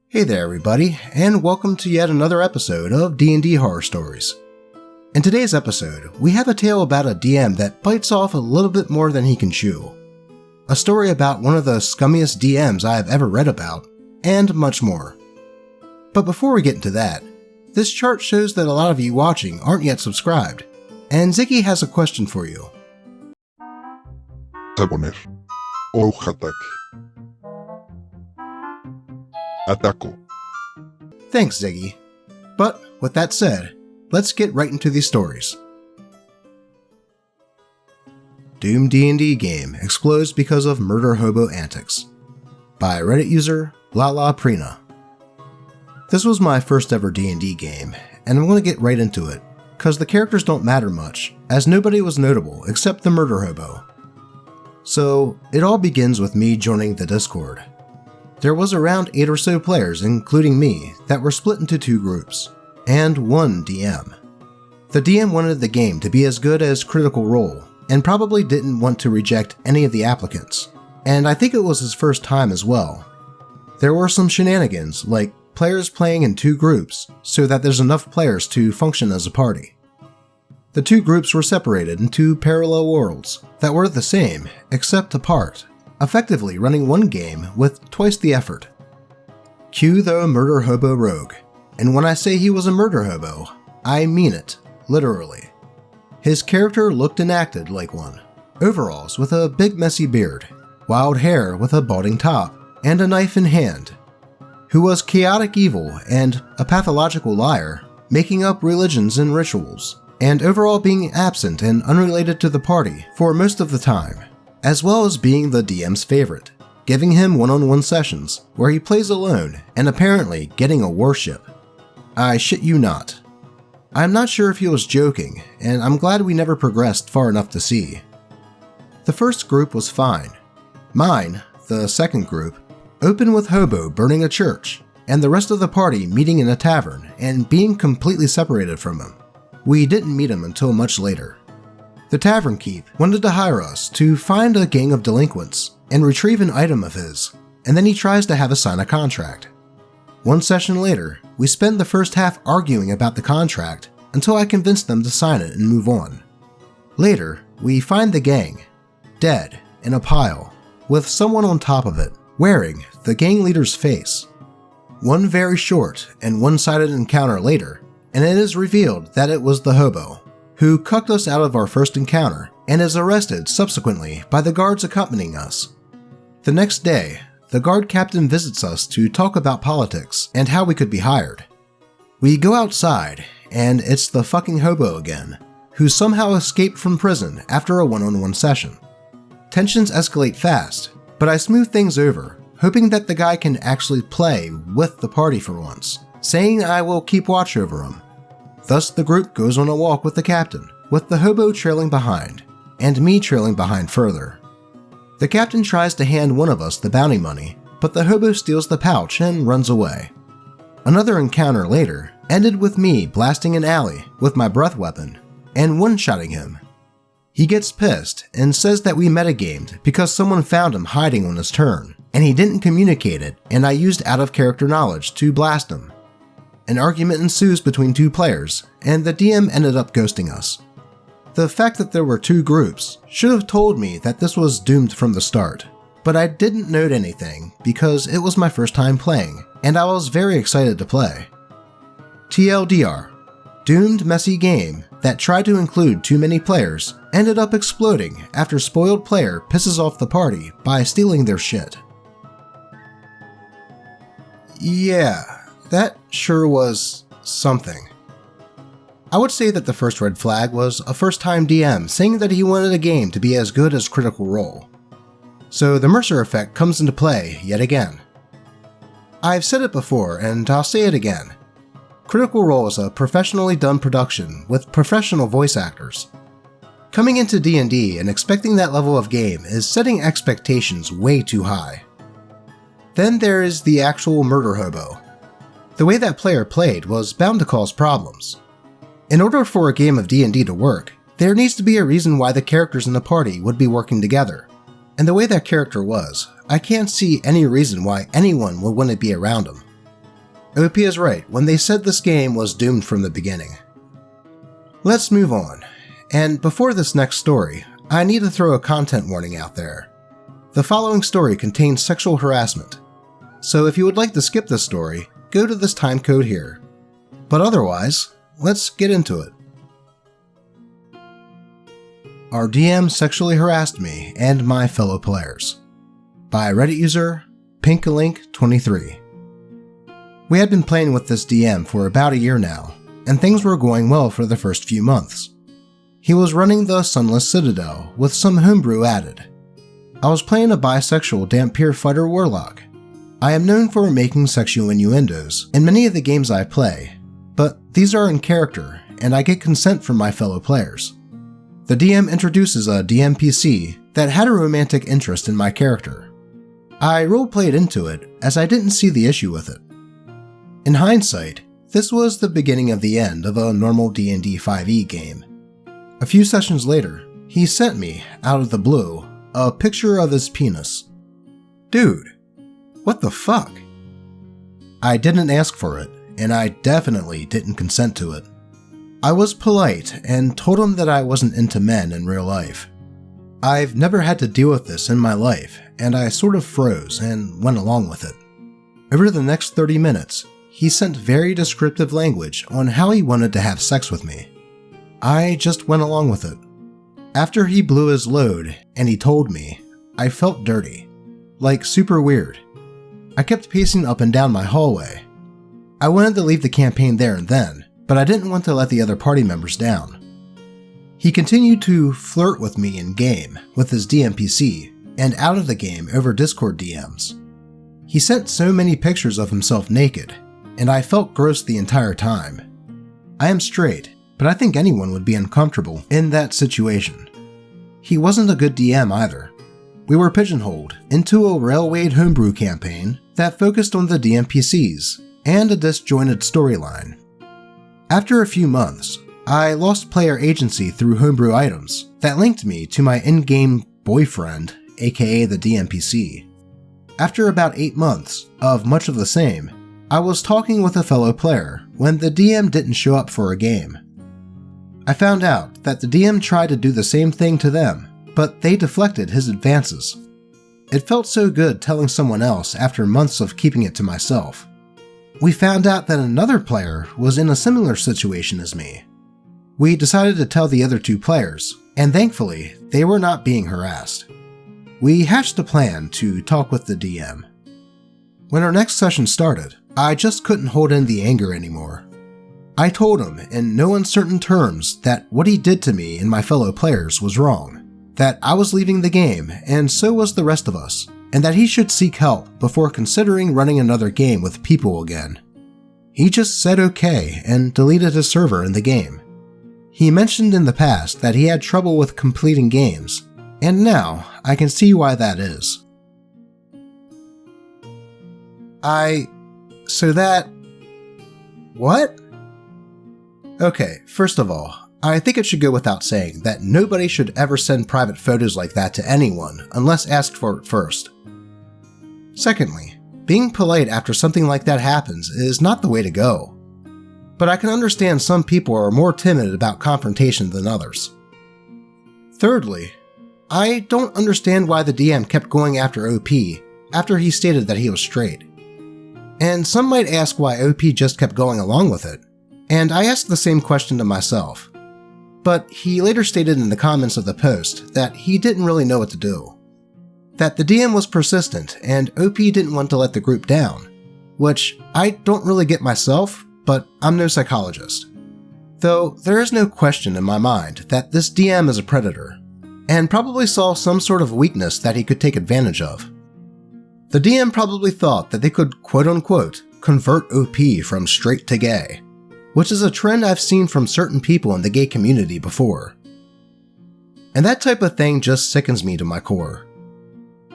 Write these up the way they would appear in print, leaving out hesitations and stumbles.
Hey there everybody, and welcome to yet another episode of D&D Horror Stories. In today's episode, we have a tale about a DM that bites off a little bit more than he can chew. A story about one of the scummiest DMs I have ever read about, and much more. But before we get into that, this chart shows that a lot of you watching aren't yet subscribed, and Ziggy has a question for you. A poner. Ojo ataque. Ataco. Thanks, Ziggy. But with that said, let's get right into these stories. Doom D&D game explodes because of murder hobo antics. By Reddit user Lala Prina. This was my first ever D&D game, and I'm going to get right into it, cause the characters don't matter much, as nobody was notable except the murder hobo. So, it all begins with me joining the Discord. There was around 8 or so players, including me, that were split into 2 groups, and one DM. The DM wanted the game to be as good as Critical Role, and probably didn't want to reject any of the applicants, and I think it was his first time as well. There were some shenanigans, like players playing in 2 groups, so that there's enough players to function as a party. The 2 groups were separated into parallel worlds that were the same, except apart, effectively running one game with twice the effort. Cue the murder hobo rogue, and when I say he was a murder hobo, I mean it, literally. His character looked and acted like one. Overalls with a big messy beard, wild hair with a balding top, and a knife in hand. Who was chaotic evil and a pathological liar, making up religions and rituals, and overall being absent and unrelated to the party for most of the time, as well as being the DM's favorite, giving him one-on-one sessions where he plays alone and apparently getting a warship. I shit you not. I'm not sure if he was joking, and I'm glad we never progressed far enough to see. The first group was fine. Mine, the second group, opened with Hobo burning a church, and the rest of the party meeting in a tavern and being completely separated from him. We didn't meet him until much later. The Tavern Keep wanted to hire us to find a gang of delinquents and retrieve an item of his, and then he tries to have us sign a contract. One session later, we spend the first half arguing about the contract until I convince them to sign it and move on. Later, we find the gang, dead, in a pile, with someone on top of it, wearing the gang leader's face. One very short and one-sided encounter later, and it is revealed that it was the hobo, who cucked us out of our first encounter and is arrested subsequently by the guards accompanying us. The next day, the guard captain visits us to talk about politics and how we could be hired. We go outside, and it's the fucking hobo again, who somehow escaped from prison after a one-on-one session. Tensions escalate fast, but I smooth things over, hoping that the guy can actually play with the party for once, saying I will keep watch over him. Thus the group goes on a walk with the captain, with the hobo trailing behind, and me trailing behind further. The captain tries to hand one of us the bounty money, but the hobo steals the pouch and runs away. Another encounter later ended with me blasting an alley with my breath weapon, and one-shotting him. He gets pissed and says that we metagamed because someone found him hiding on his turn, and he didn't communicate it, and I used out-of-character knowledge to blast him. An argument ensues between 2 players, and the DM ended up ghosting us. The fact that there were 2 groups should have told me that this was doomed from the start, but I didn't note anything because it was my first time playing, and I was very excited to play. TLDR, doomed messy game that tried to include too many players ended up exploding after spoiled player pisses off the party by stealing their shit. Yeah. That sure was something. I would say that the first red flag was a first-time DM saying that he wanted a game to be as good as Critical Role. So the Mercer Effect comes into play yet again. I've said it before and I'll say it again. Critical Role is a professionally done production with professional voice actors. Coming into D&D and expecting that level of game is setting expectations way too high. Then there is the actual murder hobo. The way that player played was bound to cause problems. In order for a game of D&D to work, there needs to be a reason why the characters in the party would be working together. And the way that character was, I can't see any reason why anyone would want to be around him. OP is right when they said this game was doomed from the beginning. Let's move on, and before this next story, I need to throw a content warning out there. The following story contains sexual harassment, so if you would like to skip this story, go to this time code here. But otherwise, let's get into it. Our DM sexually harassed me and my fellow players. By Reddit user Pinkalink23. We had been playing with this DM for about a year now, and things were going well for the first few months. He was running the Sunless Citadel with some homebrew added. I was playing a bisexual Dhampir fighter warlock. I am known for making sexual innuendos in many of the games I play, but these are in character and I get consent from my fellow players. The DM introduces a DMPC that had a romantic interest in my character. I roleplayed into it as I didn't see the issue with it. In hindsight, this was the beginning of the end of a normal D&D 5e game. A few sessions later, he sent me, out of the blue, a picture of his penis. Dude, what the fuck? I didn't ask for it, and I definitely didn't consent to it. I was polite and told him that I wasn't into men in real life. I've never had to deal with this in my life, and I sort of froze and went along with it. Over the next 30 minutes, he sent very descriptive language on how he wanted to have sex with me. I just went along with it. After he blew his load and he told me, I felt dirty. Like super weird. I kept pacing up and down my hallway. I wanted to leave the campaign there and then, but I didn't want to let the other party members down. He continued to flirt with me in-game with his DMPC and out of the game over Discord DMs. He sent so many pictures of himself naked, and I felt gross the entire time. I am straight, but I think anyone would be uncomfortable in that situation. He wasn't a good DM either. We were pigeonholed into a Railway homebrew campaign that focused on the DMPCs and a disjointed storyline. After a few months, I lost player agency through homebrew items that linked me to my in-game boyfriend, aka the DMPC. After about 8 months of much of the same, I was talking with a fellow player when the DM didn't show up for a game. I found out that the DM tried to do the same thing to them, but they deflected his advances. It felt so good telling someone else after months of keeping it to myself. We found out that another player was in a similar situation as me. We decided to tell the other 2 players, and thankfully, they were not being harassed. We hatched a plan to talk with the DM. When our next session started, I just couldn't hold in the anger anymore. I told him in no uncertain terms that what he did to me and my fellow players was wrong, that I was leaving the game and so was the rest of us, and that he should seek help before considering running another game with people again. He just said okay and deleted his server in the game. He mentioned in the past that he had trouble with completing games, and now I can see why that is. What? Okay, first of all, I think it should go without saying that nobody should ever send private photos like that to anyone unless asked for it first. Secondly, being polite after something like that happens is not the way to go. But I can understand some people are more timid about confrontation than others. Thirdly, I don't understand why the DM kept going after OP after he stated that he was straight. And some might ask why OP just kept going along with it, and I asked the same question to myself. But he later stated in the comments of the post that he didn't really know what to do. That the DM was persistent and OP didn't want to let the group down, which I don't really get myself, but I'm no psychologist. Though there is no question in my mind that this DM is a predator, and probably saw some sort of weakness that he could take advantage of. The DM probably thought that they could quote-unquote convert OP from straight to gay, which is a trend I've seen from certain people in the gay community before. And that type of thing just sickens me to my core.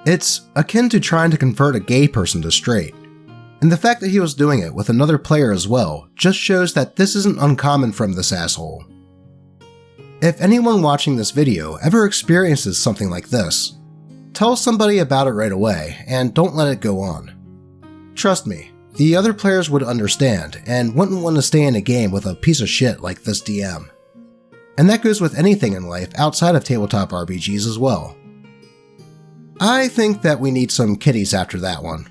It's akin to trying to convert a gay person to straight, and the fact that he was doing it with another player as well just shows that this isn't uncommon from this asshole. If anyone watching this video ever experiences something like this, tell somebody about it right away and don't let it go on. Trust me, the other players would understand and wouldn't want to stay in a game with a piece of shit like this DM. And that goes with anything in life outside of tabletop RPGs as well. I think that we need some kitties after that one.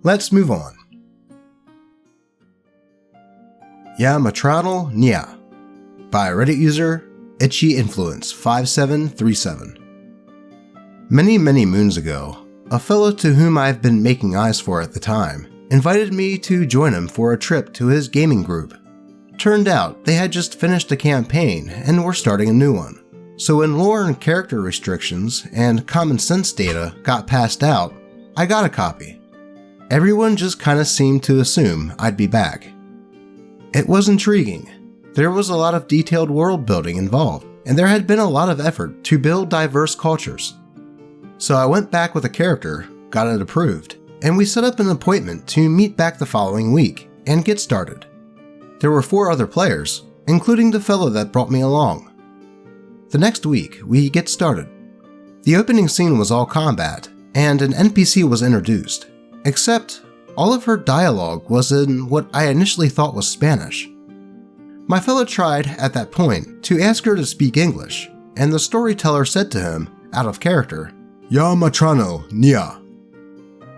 Let's move on. Matranal Nya by Reddit user ItchyInfluence5737. Many moons ago, a fellow to whom I've been making eyes for at the time invited me to join him for a trip to his gaming group. Turned out they had just finished a campaign and were starting a new one. So when lore and character restrictions and common sense data got passed out, I got a copy. Everyone just kinda seemed to assume I'd be back. It was intriguing. There was a lot of detailed world building involved, and there had been a lot of effort to build diverse cultures. So I went back with a character, got it approved, and we set up an appointment to meet back the following week and get started. There were 4 other players, including the fellow that brought me along. The next week, we get started. The opening scene was all combat, and an NPC was introduced, except all of her dialogue was in what I initially thought was Spanish. My fellow tried, at that point, to ask her to speak English, and the storyteller said to him, out of character, Matranal Nya.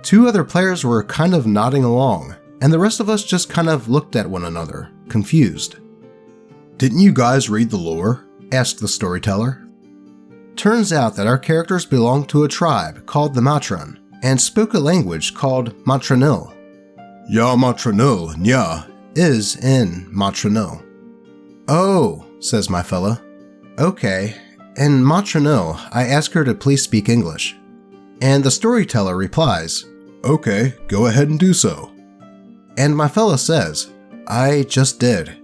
2 other players were kind of nodding along, and the rest of us just kind of looked at one another, confused. "Didn't you guys read the lore?" asked the storyteller. Turns out that our characters belonged to a tribe called the Matran, and spoke a language called Matranil. Matranil Nya is in Matranil. "Oh," says my fella. "Okay, in Matranil, I ask her to please speak English." And the storyteller replies, "Okay, go ahead and do so." And my fella says, "I just did."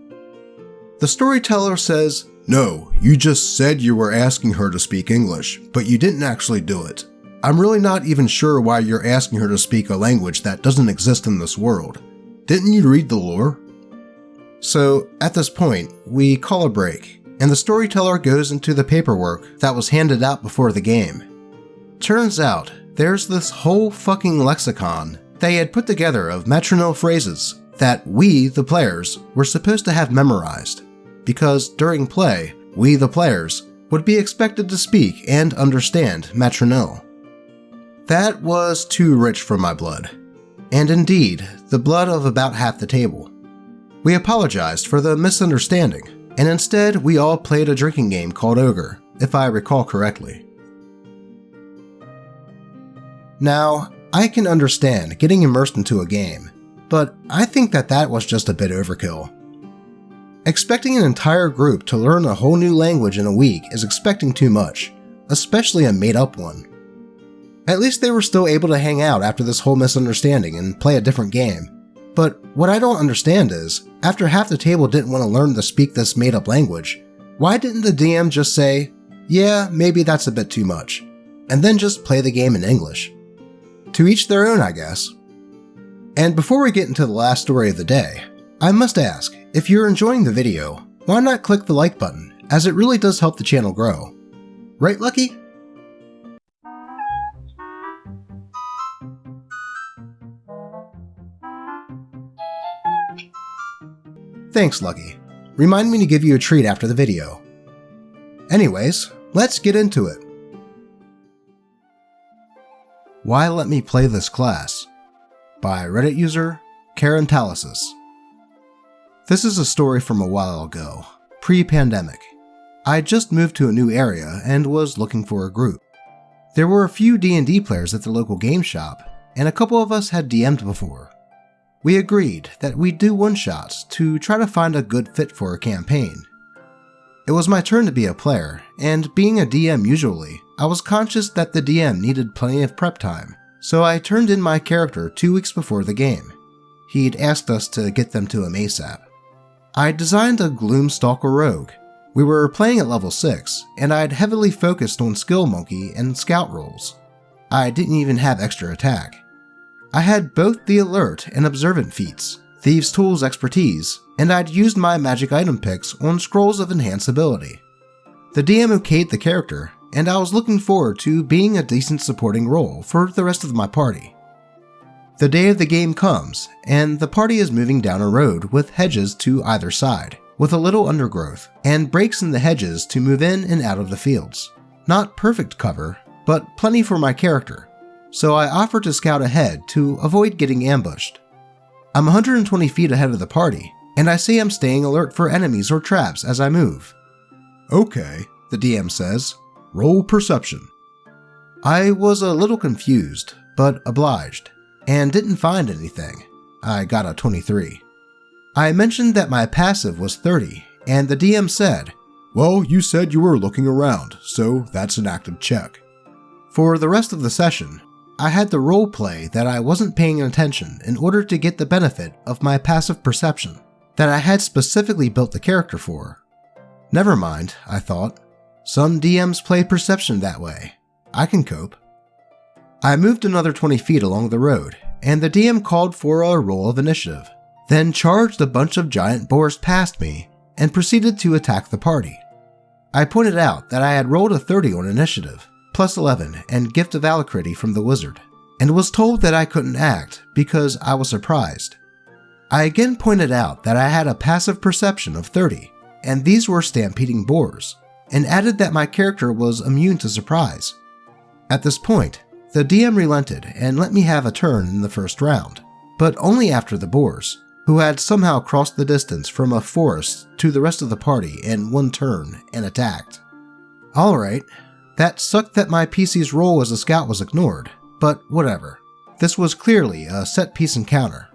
The storyteller says, "No, you just said you were asking her to speak English, but you didn't actually do it. I'm really not even sure why you're asking her to speak a language that doesn't exist in this world. Didn't you read the lore?" So, at this point, we call a break, and the storyteller goes into the paperwork that was handed out before the game. Turns out, there's this whole fucking lexicon they had put together of Matranil phrases that we, the players, were supposed to have memorized, because during play, we, the players, would be expected to speak and understand Matranil. That was too rich for my blood, and indeed, the blood of about half the table. We apologized for the misunderstanding, and instead we all played a drinking game called Ogre, if I recall correctly. Now, I can understand getting immersed into a game, but I think that was just a bit overkill. Expecting an entire group to learn a whole new language in a week is expecting too much, especially a made-up one. At least they were still able to hang out after this whole misunderstanding and play a different game. But what I don't understand is, after half the table didn't want to learn to speak this made-up language, why didn't the DM just say, "Yeah, maybe that's a bit too much," and then just play the game in English? To each their own, I guess. And before we get into the last story of the day, I must ask, if you're enjoying the video, why not click the like button, as it really does help the channel grow. Right, Lucky? Thanks, Lucky. Remind me to give you a treat after the video. Anyways, let's get into it. Why Let Me Play This Class? By Reddit user Karentalysis. This is a story from a while ago, pre-pandemic. I just moved to a new area and was looking for a group. There were a few D&D players at the local game shop, and a couple of us had DM'd before. We agreed that we'd do one-shots to try to find a good fit for a campaign. It was my turn to be a player, and being a DM usually, I was conscious that the DM needed plenty of prep time, so I turned in my character 2 weeks before the game. He'd asked us to get them to him ASAP. I designed a Gloomstalker rogue. We were playing at level 6, and I'd heavily focused on skill monkey and scout rolls. I didn't even have extra attack. I had both the alert and observant feats, thieves' tools expertise, and I'd used my magic item picks on scrolls of enhance ability. The DM okayed the character, and I was looking forward to being a decent supporting role for the rest of my party. The day of the game comes, and the party is moving down a road with hedges to either side, with a little undergrowth, and breaks in the hedges to move in and out of the fields. Not perfect cover, but plenty for my character, so I offer to scout ahead to avoid getting ambushed. I'm 120 feet ahead of the party, and I say I'm staying alert for enemies or traps as I move. "Okay," the DM says. "Roll perception." I was a little confused, but obliged, and didn't find anything. I got a 23. I mentioned that my passive was 30, and the DM said, "Well, you said you were looking around, so that's an active check." For the rest of the session, I had to role play that I wasn't paying attention in order to get the benefit of my passive perception that I had specifically built the character for. Never mind, I thought. Some DMs play perception that way. I can cope. I moved another 20 feet along the road, and the DM called for a roll of initiative, then charged a bunch of giant boars past me and proceeded to attack the party. I pointed out that I had rolled a 30 on initiative, plus 11 and Gift of Alacrity from the wizard, and was told that I couldn't act because I was surprised. I again pointed out that I had a passive perception of 30, and these were stampeding boars, and added that my character was immune to surprise. At this point, the DM relented and let me have a turn in the first round, but only after the boars, who had somehow crossed the distance from a forest to the rest of the party in one turn and attacked. Alright, that sucked that my PC's role as a scout was ignored, but whatever. This was clearly a set-piece encounter.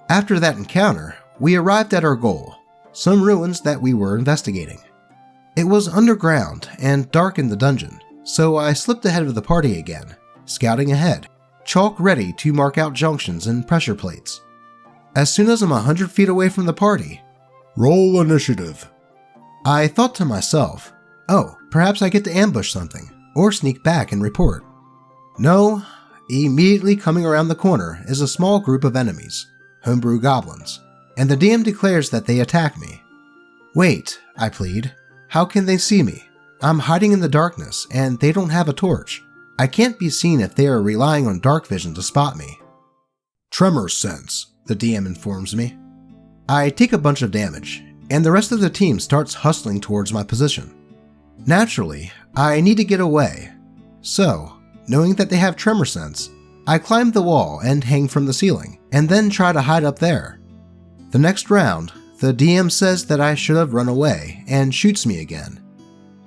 After that encounter, we arrived at our goal, some ruins that we were investigating. It was underground and dark in the dungeon, so I slipped ahead of the party again, scouting ahead, chalk ready to mark out junctions and pressure plates. As soon as I'm 100 feet away from the party, Roll initiative. I thought to myself, oh, perhaps I get to ambush something, or sneak back and report. No, immediately coming around the corner is a small group of enemies, homebrew goblins, and the DM declares that they attack me. Wait, I plead, how can they see me? I'm hiding in the darkness, and they don't have a torch. I can't be seen if they are relying on dark vision to spot me. Tremor sense, the DM informs me. I take a bunch of damage, and the rest of the team starts hustling towards my position. Naturally, I need to get away, so, knowing that they have tremor sense, I climb the wall and hang from the ceiling, and then try to hide up there. The next round, the DM says that I should have run away and shoots me again.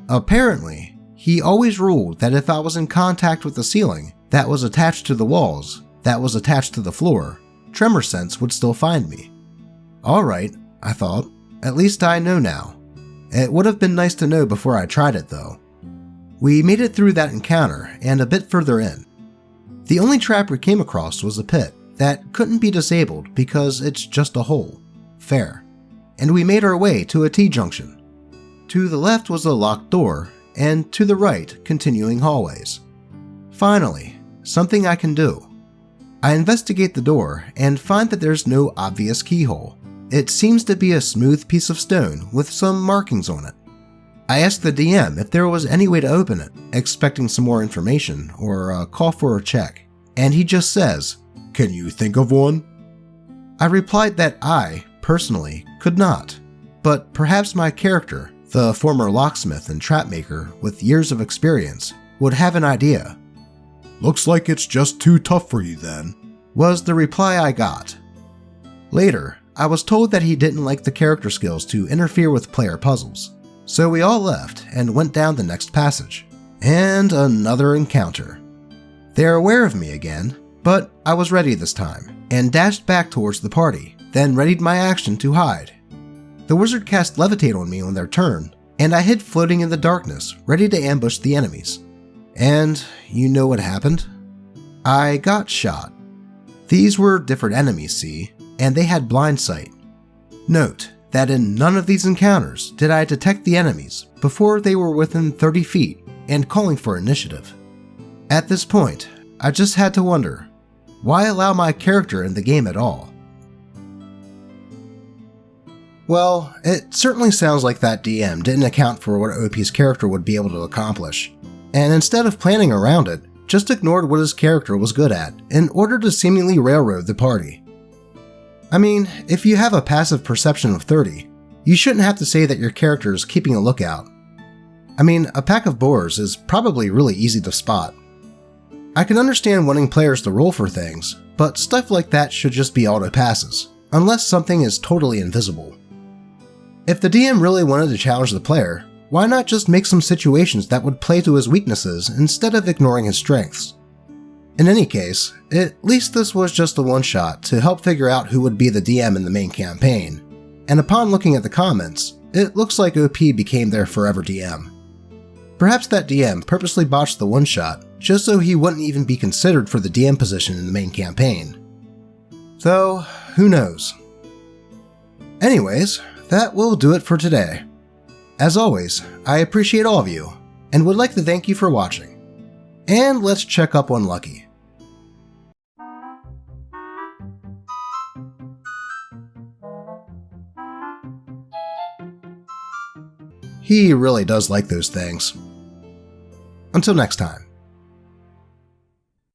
Apparently, he always ruled that if I was in contact with the ceiling that was attached to the walls, that was attached to the floor, tremor sense would still find me. Alright, I thought, at least I know now. It would have been nice to know before I tried it though. We made it through that encounter and a bit further in. The only trap we came across was a pit that couldn't be disabled because it's just a hole. Fair. And we made our way to a T-junction. To the left was a locked door, and to the right, continuing hallways. Finally, something I can do. I investigate the door and find that there's no obvious keyhole. It seems to be a smooth piece of stone with some markings on it. I ask the DM if there was any way to open it, expecting some more information or a call for a check, and he just says, "Can you think of one?" I replied that I, personally, could not, but perhaps my character, the former locksmith and trapmaker with years of experience, would have an idea. Looks like it's just too tough for you then, was the reply I got. Later, I was told that he didn't like the character skills to interfere with player puzzles, so we all left and went down the next passage. And another encounter. They're aware of me again, but I was ready this time, and dashed back towards the party, then readied my action to hide. The wizard cast Levitate on me on their turn, and I hid floating in the darkness, ready to ambush the enemies. And you know what happened? I got shot. These were different enemies, see, and they had blind sight. Note that in none of these encounters did I detect the enemies before they were within 30 feet and calling for initiative. At this point, I just had to wonder, why allow my character in the game at all? Well, it certainly sounds like that DM didn't account for what OP's character would be able to accomplish, and instead of planning around it, just ignored what his character was good at in order to seemingly railroad the party. I mean, if you have a passive perception of 30, you shouldn't have to say that your character is keeping a lookout. I mean, a pack of boars is probably really easy to spot. I can understand wanting players to roll for things, but stuff like that should just be auto passes, unless something is totally invisible. If the DM really wanted to challenge the player, why not just make some situations that would play to his weaknesses instead of ignoring his strengths? In any case, at least this was just a one-shot to help figure out who would be the DM in the main campaign, and upon looking at the comments, it looks like OP became their forever DM. Perhaps that DM purposely botched the one-shot just so he wouldn't even be considered for the DM position in the main campaign. Though, who knows? Anyways, that will do it for today. As always, I appreciate all of you, and would like to thank you for watching. And let's check up on Lucky. He really does like those things. Until next time.